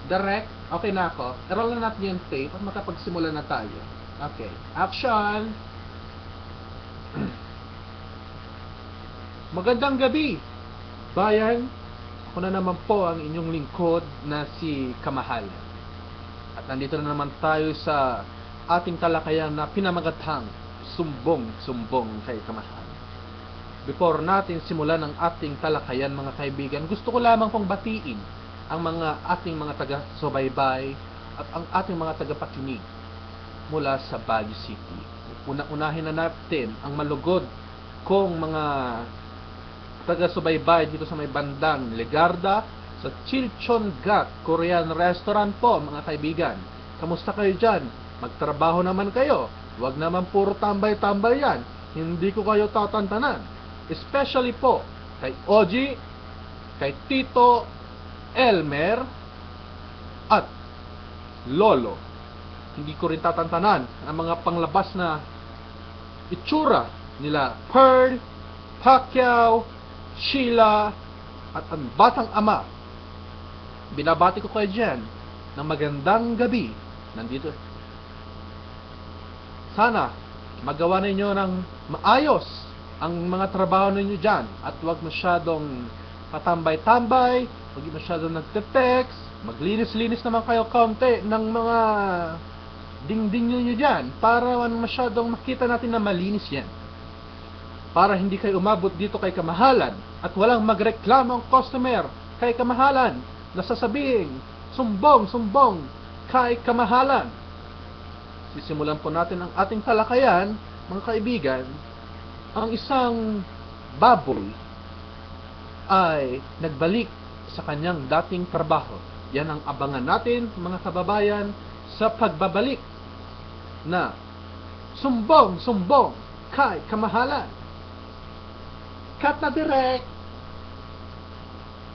Direct? Okay na ako. I-roll na natin yung tape at makapagsimula na tayo. Okay. Action! Magandang gabi, bayan. Ako na naman po ang inyong lingkod na si Kamahal. At nandito na naman tayo sa ating talakayan na pinamagathang Sumbong kay Kamahal. Before natin simulan ang ating talakayan, mga kaibigan, gusto ko lamang pong batiin ang ating mga taga-subaybay at ang ating mga tagapakinig mula sa Baguio City. Unahin na natin ang malugod kong mga taga-subaybay dito sa may bandang Legarda sa Chilchongat Korean Restaurant po, mga kaibigan. Kamusta kayo dyan? Magtrabaho naman kayo. Huwag naman puro tambay-tambay yan. Hindi ko kayo tatantanan. Especially po kay Oji, kay Tito, Elmer, at Lolo. Hindi ko rin tatantanan ang mga panglabas na itsura nila Pearl, Pacquiao, Sheila, at ang batang ama. Binabati ko kayo dyan ng magandang gabi. Nandito. Sana magawa ninyo ng maayos ang mga trabaho ninyo dyan at huwag masyadong patambay-tambay, huwag masyadong nagte-text, maglinis-linis naman kayo kaunti ng mga dingding ninyo dyan para masyadong makita natin na malinis yan. Para hindi kayo umabot dito kay Kamahalan at walang magreklamo ang customer kay Kamahalan na sasabing sumbong kay Kamahalan. Sisimulan po natin ang ating talakayan, mga kaibigan. Ang isang baboy ay nagbalik sa kanyang dating trabaho. Yan ang abangan natin, mga kababayan, sa pagbabalik na sumbong kay Kamahalan. Cut na direct!